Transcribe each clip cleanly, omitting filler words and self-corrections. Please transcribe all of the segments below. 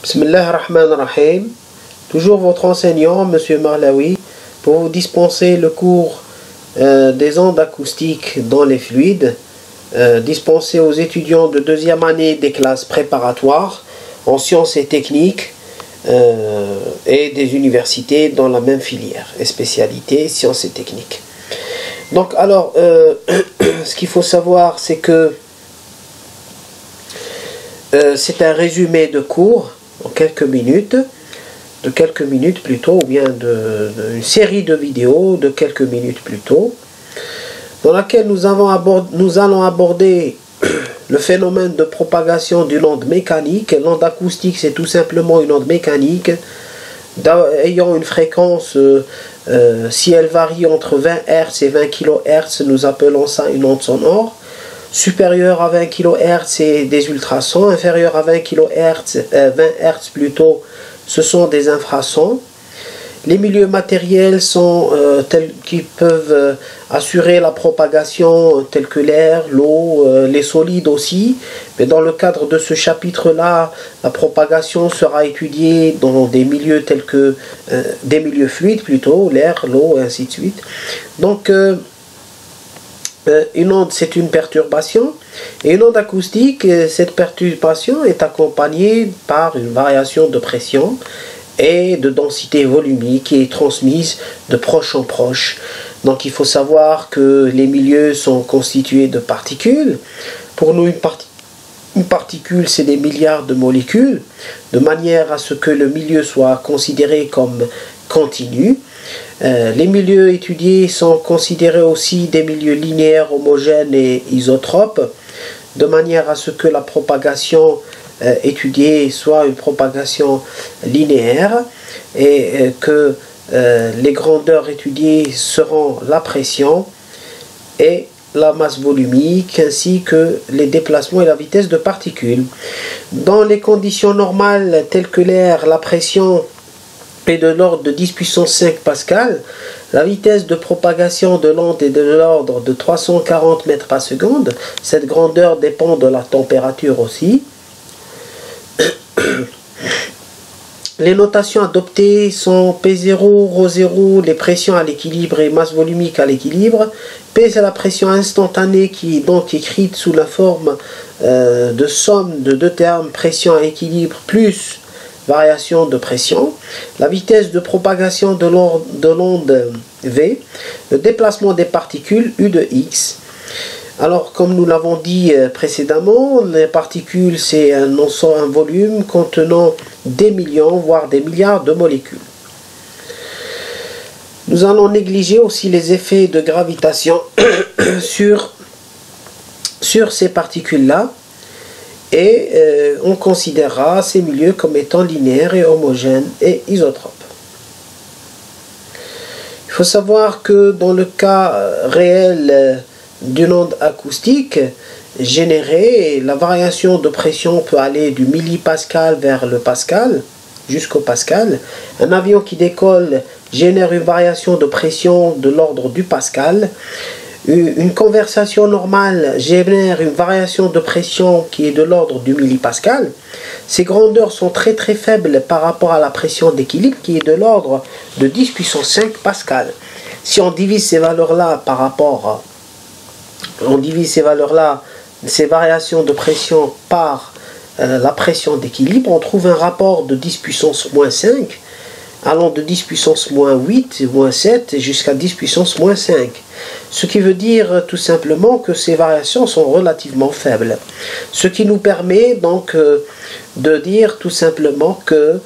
Bismillah ar-Rahman ar-Rahim. Toujours votre enseignant, Monsieur Marlaoui, pour vous dispenser le cours des ondes acoustiques dans les fluides, dispensé aux étudiants de deuxième année des classes préparatoires en sciences et techniques et des universités dans la même filière et spécialité sciences et techniques. Donc alors, ce qu'il faut savoir, c'est que c'est un résumé de cours en quelques minutes, plutôt, ou bien une série de vidéos de quelques minutes plutôt, dans laquelle nous allons aborder le phénomène de propagation d'une onde mécanique. L'onde acoustique, c'est tout simplement une onde mécanique ayant une fréquence, si elle varie entre 20 Hz et 20 kHz, nous appelons ça une onde sonore. Supérieur à 20 kHz, c'est des ultrasons. Inférieur à 20 kHz, 20 Hz plutôt, ce sont des infrasons. Les milieux matériels sont tels qui peuvent assurer la propagation, tels que l'air, l'eau, les solides aussi. Mais dans le cadre de ce chapitre-là, la propagation sera étudiée dans des milieux tels que des milieux fluides plutôt, l'air, l'eau et ainsi de suite. Donc une onde, c'est une perturbation, et une onde acoustique, cette perturbation est accompagnée par une variation de pression et de densité volumique qui est transmise de proche en proche. Donc il faut savoir que les milieux sont constitués de particules. Pour nous, une particule, c'est des milliards de molécules, de manière à ce que le milieu soit considéré comme continu. Les milieux étudiés sont considérés aussi des milieux linéaires, homogènes et isotropes, de manière à ce que la propagation étudiée soit une propagation linéaire et que les grandeurs étudiées seront la pression et la masse volumique ainsi que les déplacements et la vitesse de particules. Dans les conditions normales telles que l'air, la pression est de l'ordre de 10 puissance 5 pascal, la vitesse de propagation de l'onde est de l'ordre de 340 mètres par seconde. Cette grandeur dépend de la température aussi. Les notations adoptées sont P0, ρ0, les pressions à l'équilibre et masse volumique à l'équilibre. P, c'est la pression instantanée qui est donc écrite sous la forme de somme de deux termes, pression à équilibre plus variation de pression. La vitesse de propagation de l'onde V, le déplacement des particules U de X. Alors, comme nous l'avons dit précédemment, les particules, c'est un volume contenant des millions, voire des milliards de molécules. Nous allons négliger aussi les effets de gravitation sur ces particules-là, et on considérera ces milieux comme étant linéaires et homogènes et isotropes. Il faut savoir que dans le cas réel d'une onde acoustique générée, la variation de pression peut aller du millipascal vers le pascal, jusqu'au pascal. Un avion qui décolle génère une variation de pression de l'ordre du pascal. Une conversation normale génère une variation de pression qui est de l'ordre du millipascal. Ces grandeurs sont très faibles par rapport à la pression d'équilibre qui est de l'ordre de 10 puissance 5 pascal. Si on divise ces valeurs-là par rapport ces variations de pression par la pression d'équilibre, on trouve un rapport de 10 puissance moins 5, allant de 10 puissance moins 8, moins 7 jusqu'à 10 puissance moins 5. Ce qui veut dire tout simplement que ces variations sont relativement faibles. Ce qui nous permet donc de dire tout simplement que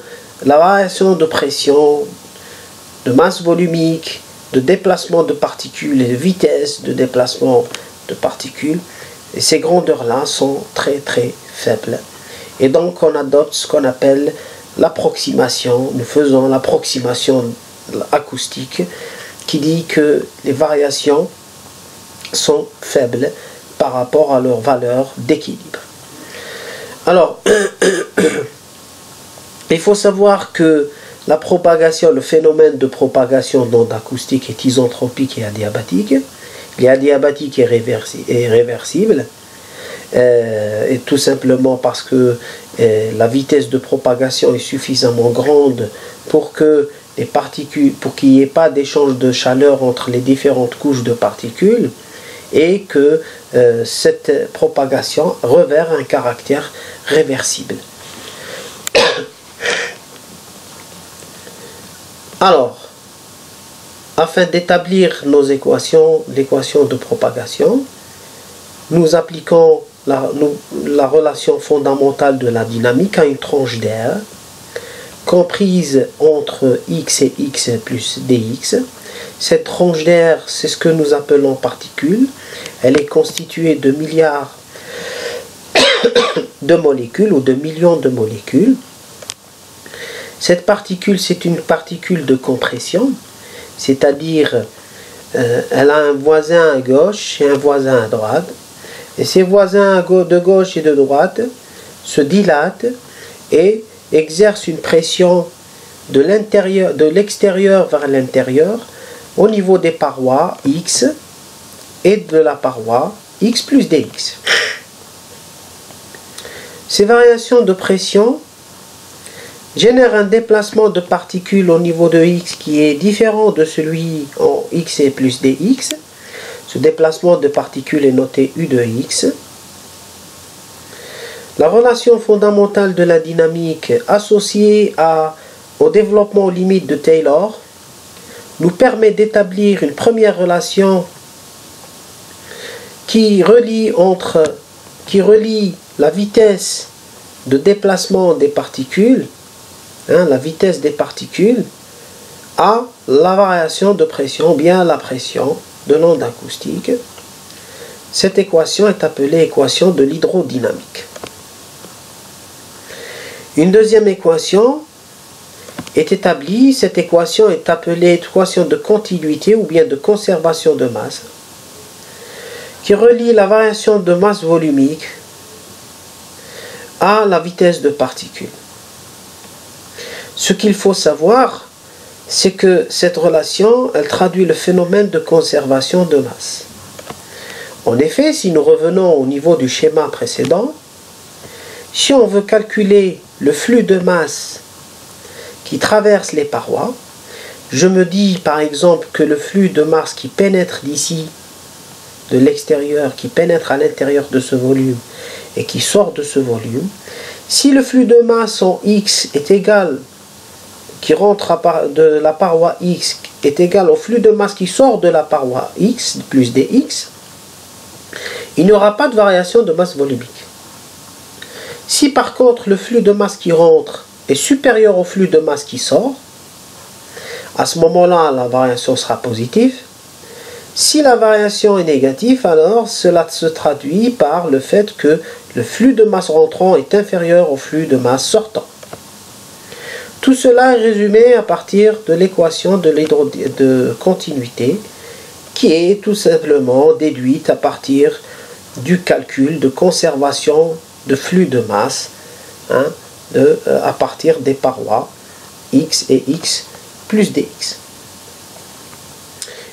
la variation de pression, de masse volumique, de déplacement de particules et de vitesse de déplacement de particules, et ces grandeurs-là sont très faibles. Et donc on adopte ce qu'on appelle l'approximation. Nous faisons l'approximation acoustique qui dit que les variations sont faibles par rapport à leur valeur d'équilibre. Alors, il faut savoir que la propagation, le phénomène de propagation d'ondes acoustiques est isentropique et adiabatique. Il est adiabatique et réversible. et tout simplement parce que la vitesse de propagation est suffisamment grande pour que les particules, pour qu'il n'y ait pas d'échange de chaleur entre les différentes couches de particules, et que cette propagation revêt un caractère réversible. Alors, afin d'établir nos équations, l'équation de propagation, nous appliquons la relation fondamentale de la dynamique à une tranche d'air comprise entre x et x plus dx. Cette tranche d'air, c'est ce que nous appelons particule. Elle est constituée de milliards de molécules ou de millions de molécules. Cette particule, c'est une particule de compression, c'est-à-dire elle a un voisin à gauche et un voisin à droite. Et ces voisins de gauche et de droite se dilatent et exercent une pression de l'extérieur vers l'intérieur au niveau des parois X et de la paroi X plus dx. Ces variations de pression génèrent un déplacement de particules au niveau de X qui est différent de celui en X et plus dx. Ce déplacement de particules est noté U de X. La relation fondamentale de la dynamique associée au développement aux limites de Taylor nous permet d'établir une première relation qui relie la vitesse de déplacement des particules, la vitesse des particules, à la variation de pression, ou bien la pression de l'onde acoustique. Cette équation est appelée équation de l'hydrodynamique. Une deuxième équation est établie. Cette équation est appelée équation de continuité ou bien de conservation de masse, qui relie la variation de masse volumique à la vitesse de particules. Ce qu'il faut savoir, c'est que cette relation, elle traduit le phénomène de conservation de masse. En effet, si nous revenons au niveau du schéma précédent, si on veut calculer le flux de masse qui traverse les parois, je me dis par exemple que le flux de masse qui pénètre d'ici, de l'extérieur, qui pénètre à l'intérieur de ce volume et qui sort de ce volume, si le flux de masse en X est égal, qui rentre de la paroi X est égal au flux de masse qui sort de la paroi X plus dx, il n'y aura pas de variation de masse volumique. Si par contre le flux de masse qui rentre est supérieur au flux de masse qui sort, à ce moment-là la variation sera positive. Si la variation est négative, alors cela se traduit par le fait que le flux de masse rentrant est inférieur au flux de masse sortant. Tout cela est résumé à partir de l'équation de continuité qui est tout simplement déduite à partir du calcul de conservation de flux de masse à partir des parois X et X plus dx.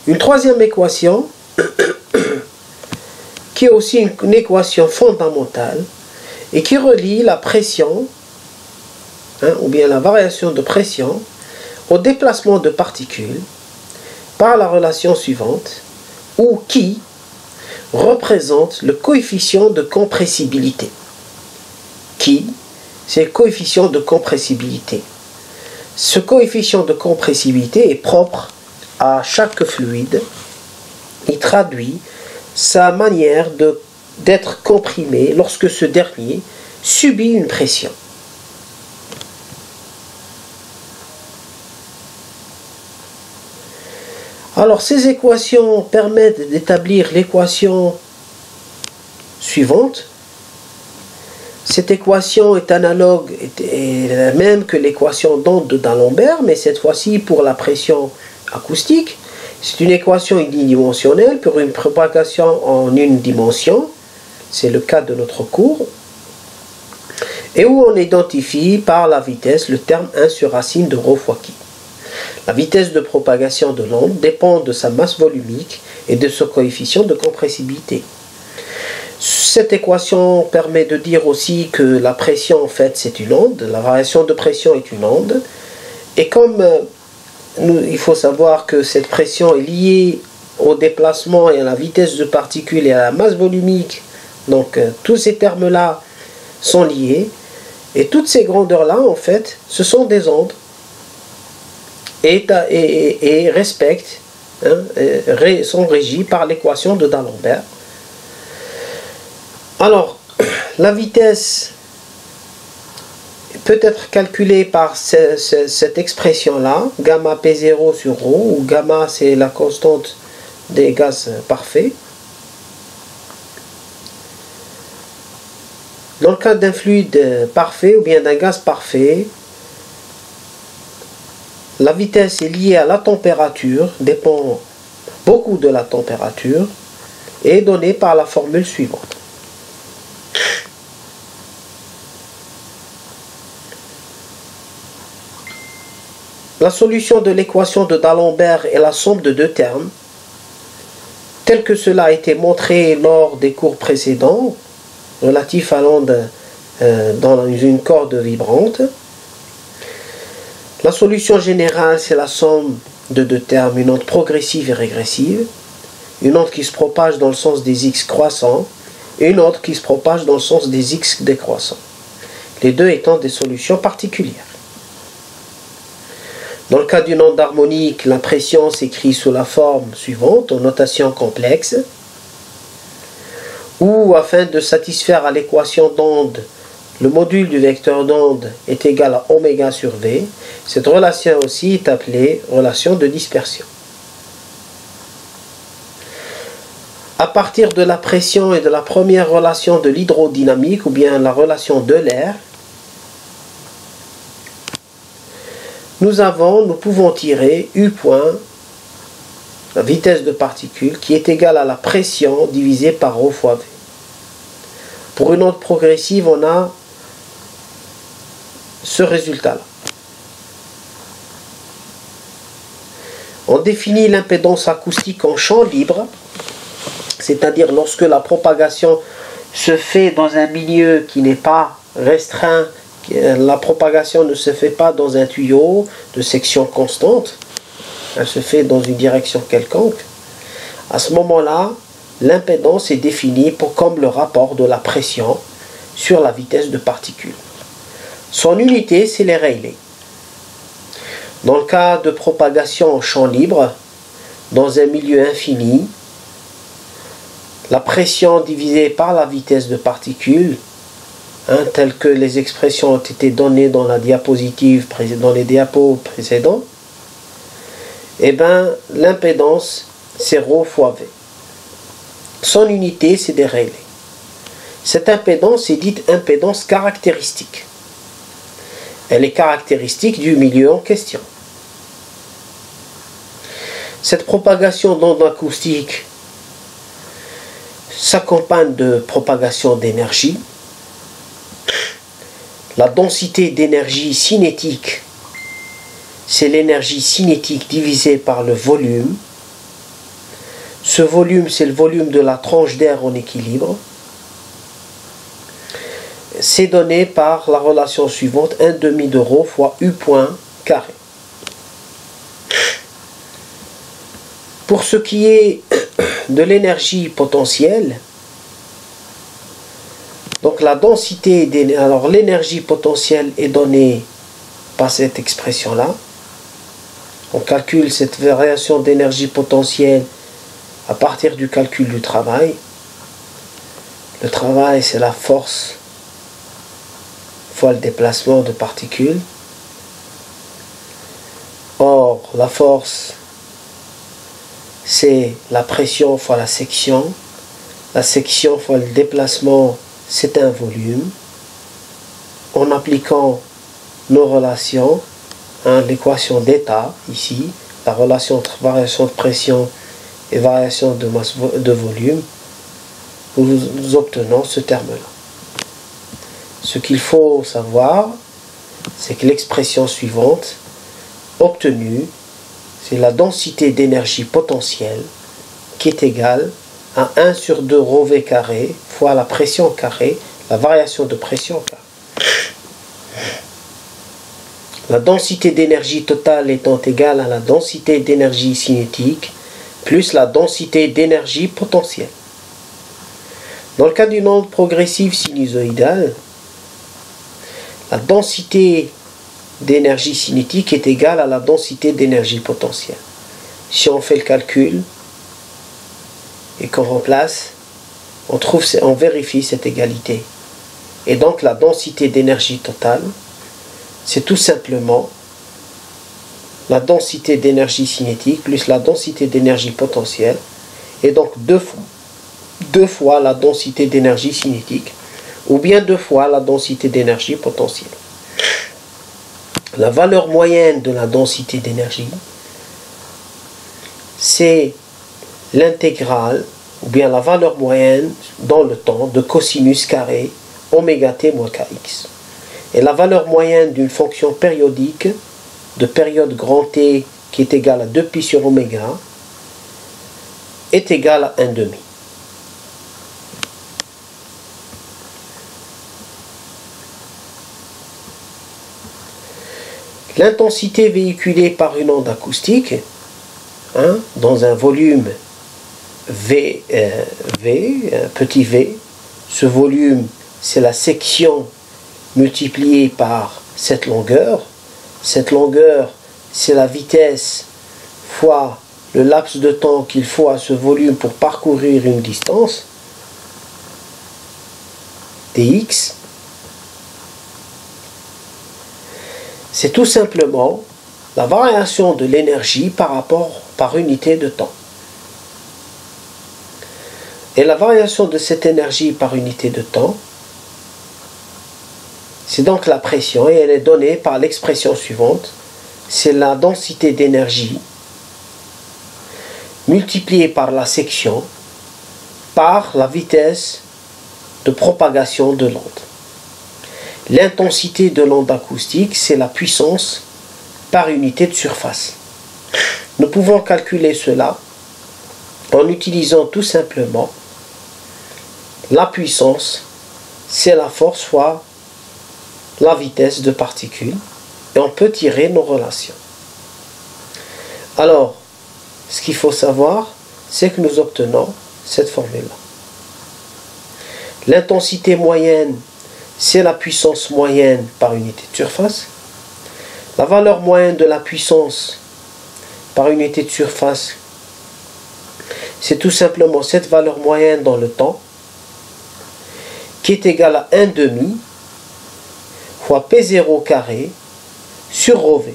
Une troisième équation qui est aussi une équation fondamentale et qui relie la pression ou bien la variation de pression au déplacement de particules par la relation suivante, où qui représente le coefficient de compressibilité. Qui, c'est le coefficient de compressibilité. Ce coefficient de compressibilité est propre à chaque fluide. Il traduit sa manière d'être comprimé lorsque ce dernier subit une pression. Alors ces équations permettent d'établir l'équation suivante. Cette équation est analogue et la même que l'équation d'onde de D'Alembert, mais cette fois-ci pour la pression acoustique. C'est une équation unidimensionnelle pour une propagation en une dimension. C'est le cas de notre cours. Et où on identifie par la vitesse le terme 1 sur racine de ρ fois qui. La vitesse de propagation de l'onde dépend de sa masse volumique et de son coefficient de compressibilité. Cette équation permet de dire aussi que la pression, en fait, c'est une onde. La variation de pression est une onde. Et comme il faut savoir que cette pression est liée au déplacement et à la vitesse de particules et à la masse volumique, donc tous ces termes-là sont liés. Et toutes ces grandeurs-là, en fait, ce sont des ondes et respectent, sont régies par l'équation de D'Alembert. Alors, la vitesse peut être calculée par cette expression-là, gamma P0 sur ρ, où gamma c'est la constante des gaz parfaits. Dans le cas d'un fluide parfait ou bien d'un gaz parfait, la vitesse est liée à la température, dépend beaucoup de la température, et est donnée par la formule suivante. La solution de l'équation de D'Alembert est la somme de deux termes, tel que cela a été montré lors des cours précédents, relatifs à l'onde dans une corde vibrante. La solution générale, c'est la somme de deux termes, une onde progressive et régressive, une onde qui se propage dans le sens des x croissants, et une autre qui se propage dans le sens des x décroissants, les deux étant des solutions particulières. Dans le cas d'une onde harmonique, la pression s'écrit sous la forme suivante, en notation complexe, où afin de satisfaire à l'équation d'onde, le module du vecteur d'onde est égal à oméga sur V. Cette relation aussi est appelée relation de dispersion. À partir de la pression et de la première relation de l'hydrodynamique, ou bien la relation de l'air, nous pouvons tirer U point, la vitesse de particule, qui est égale à la pression divisée par ρ fois V. Pour une onde progressive, on a ce résultat-là. On définit l'impédance acoustique en champ libre, c'est-à-dire lorsque la propagation se fait dans un milieu qui n'est pas restreint. La propagation ne se fait pas dans un tuyau de section constante, elle se fait dans une direction quelconque. À ce moment-là, l'impédance est définie comme le rapport de la pression sur la vitesse de particule. Son unité, c'est les Rayleigh. Dans le cas de propagation en champ libre, dans un milieu infini, la pression divisée par la vitesse de particule, telles que les expressions ont été données dans la diapositive, dans les diapos précédents, et bien l'impédance c'est ρ fois V. Son unité c'est des Rayleigh. Cette impédance est dite impédance caractéristique. Elle est caractéristique du milieu en question. Cette propagation d'ondes acoustiques s'accompagne de propagation d'énergie. La densité d'énergie cinétique, c'est l'énergie cinétique divisée par le volume. Ce volume, c'est le volume de la tranche d'air en équilibre. C'est donné par la relation suivante, 1/2 de ρ fois U point carré. Pour ce qui est de l'énergie potentielle, donc la densité, alors l'énergie potentielle est donnée par cette expression-là. On calcule cette variation d'énergie potentielle à partir du calcul du travail. Le travail, c'est la force fois le déplacement de particules. Or, la force, c'est la pression fois la section. La section fois le déplacement, c'est un volume. En appliquant nos relations, l'équation d'état ici, la relation entre variation de pression et variation de masse de volume, nous obtenons ce terme-là. Ce qu'il faut savoir, c'est que l'expression suivante obtenue, c'est la densité d'énergie potentielle qui est égale à 1 sur 2 ρV carré fois la pression carrée, la variation de pression carré. La densité d'énergie totale étant égale à la densité d'énergie cinétique plus la densité d'énergie potentielle. Dans le cas d'une onde progressive sinusoïdale, la densité d'énergie cinétique est égale à la densité d'énergie potentielle. Si on fait le calcul et qu'on remplace, on vérifie cette égalité. Et donc la densité d'énergie totale, c'est tout simplement la densité d'énergie cinétique plus la densité d'énergie potentielle, et donc deux fois la densité d'énergie cinétique, ou bien 2 fois la densité d'énergie potentielle. La valeur moyenne de la densité d'énergie, c'est l'intégrale, ou bien la valeur moyenne dans le temps de cosinus carré oméga t moins kx. Et la valeur moyenne d'une fonction périodique de période grand T qui est égale à 2π sur oméga est égale à 1,5. L'intensité véhiculée par une onde acoustique dans un volume petit v, ce volume c'est la section multipliée par cette longueur. Cette longueur, c'est la vitesse fois le laps de temps qu'il faut à ce volume pour parcourir une distance, dx. C'est tout simplement la variation de l'énergie par unité de temps. Et la variation de cette énergie par unité de temps, c'est donc la pression, et elle est donnée par l'expression suivante. C'est la densité d'énergie multipliée par la section par la vitesse de propagation de l'onde. L'intensité de l'onde acoustique, c'est la puissance par unité de surface. Nous pouvons calculer cela en utilisant tout simplement la puissance, c'est la force fois la vitesse de particules, et on peut tirer nos relations. Alors, ce qu'il faut savoir, c'est que nous obtenons cette formule-là. L'intensité moyenne, c'est la puissance moyenne par unité de surface. La valeur moyenne de la puissance par unité de surface, c'est tout simplement cette valeur moyenne dans le temps, qui est égale à 1,5 fois P0 carré sur ρV.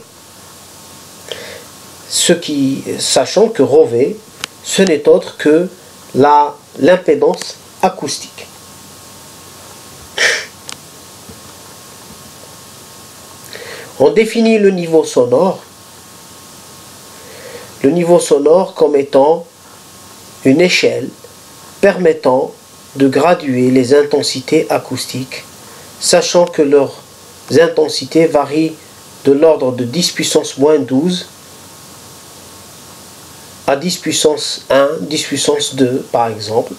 Sachant que ρV, ce n'est autre que l'impédance acoustique. On définit le niveau sonore comme étant une échelle permettant de graduer les intensités acoustiques, sachant que leurs intensités varient de l'ordre de 10 puissance moins 12 à 10 puissance 1, 10 puissance 2 par exemple.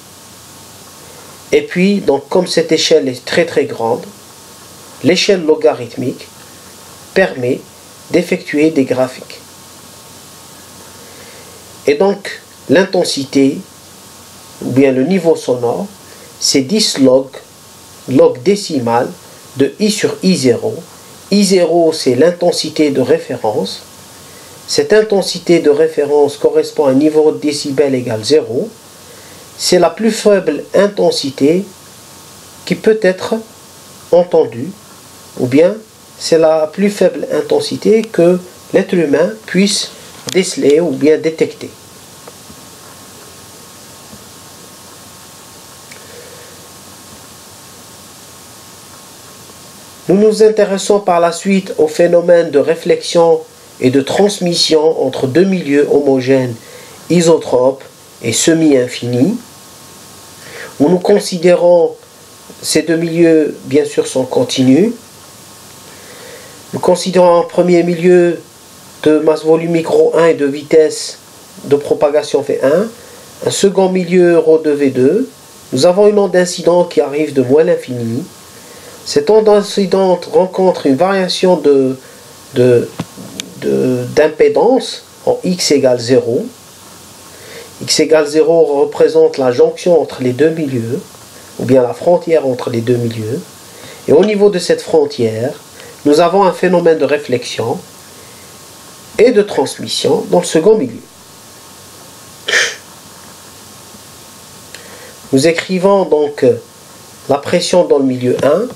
Et puis, donc, comme cette échelle est très très grande, l'échelle logarithmique permet d'effectuer des graphiques. Et donc, l'intensité, ou bien le niveau sonore, c'est 10 log décimal de I sur I0. I0, c'est l'intensité de référence. Cette intensité de référence correspond à un niveau de décibel égal 0. C'est la plus faible intensité qui peut être entendue, ou bien c'est la plus faible intensité que l'être humain puisse déceler ou bien détecter. Nous nous intéressons par la suite au phénomène de réflexion et de transmission entre deux milieux homogènes, isotropes et semi-infinis, où nous considérons ces deux milieux, bien sûr, sont continus. Nous considérons un premier milieu de masse volumique ρ1 et de vitesse de propagation V1, un second milieu ρ de V2, nous avons une onde incidente qui arrive de moins l'infini. Cette onde incidente rencontre une variation d'impédance en x égale 0. X égale 0 représente la jonction entre les deux milieux, ou bien la frontière entre les deux milieux. Et au niveau de cette frontière, nous avons un phénomène de réflexion et de transmission dans le second milieu. Nous écrivons donc la pression dans le milieu 1,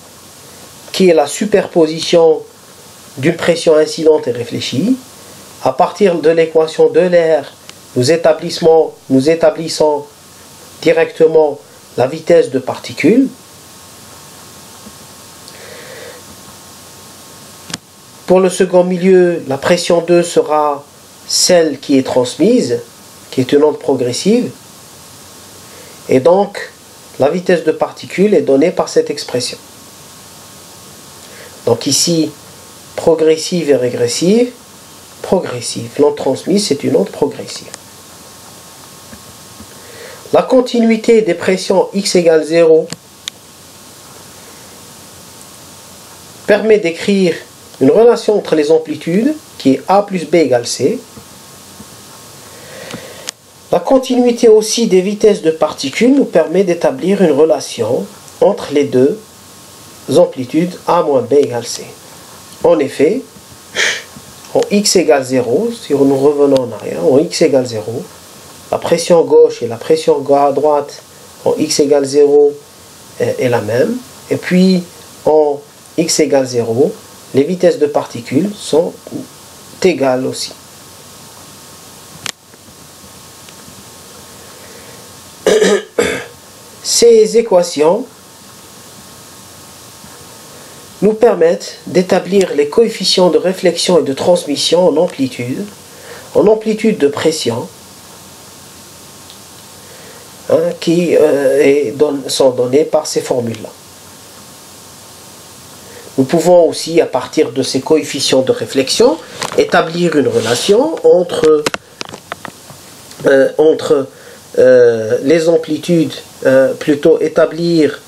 qui est la superposition d'une pression incidente et réfléchie. À partir de l'équation de l'air, nous établissons directement la vitesse de particules. Pour le second milieu, la pression 2 sera celle qui est transmise, qui est une onde progressive. Et donc, la vitesse de particules est donnée par cette expression. Donc ici, progressive et régressive. Progressive. L'onde transmise, c'est une onde progressive. La continuité des pressions x égale 0 permet d'écrire une relation entre les amplitudes qui est A plus B égale C. La continuité aussi des vitesses de particules nous permet d'établir une relation entre les deux amplitudes A moins B égale C. En effet, en x égale 0, si nous revenons en arrière, en x égale 0, la pression gauche et la pression à droite en x égale 0 est la même. Et puis en x égale 0, les vitesses de particules sont égales aussi. Ces équations nous permettent d'établir les coefficients de réflexion et de transmission en amplitude de pression, qui sont données par ces formules-là. Nous pouvons aussi, à partir de ces coefficients de réflexion, établir une relation entre les amplitudes, établir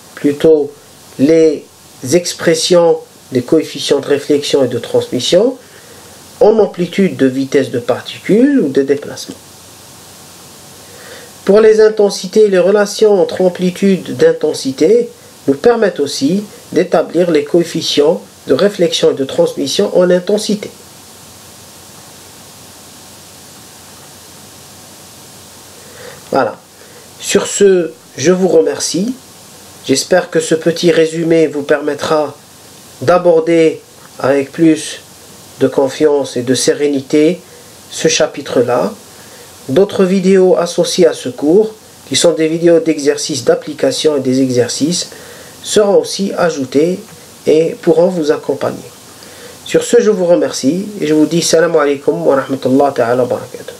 les expressions des coefficients de réflexion et de transmission en amplitude de vitesse de particules ou de déplacement. Pour les intensités, les relations entre amplitude d'intensité nous permettent aussi d'établir les coefficients de réflexion et de transmission en intensité. Voilà. Sur ce, je vous remercie. J'espère que ce petit résumé vous permettra d'aborder avec plus de confiance et de sérénité ce chapitre-là. D'autres vidéos associées à ce cours, qui sont des vidéos d'exercices d'application et des exercices, seront aussi ajoutées et pourront vous accompagner. Sur ce, je vous remercie et je vous dis salam alaikum wa rahmatullahi wa barakatuh.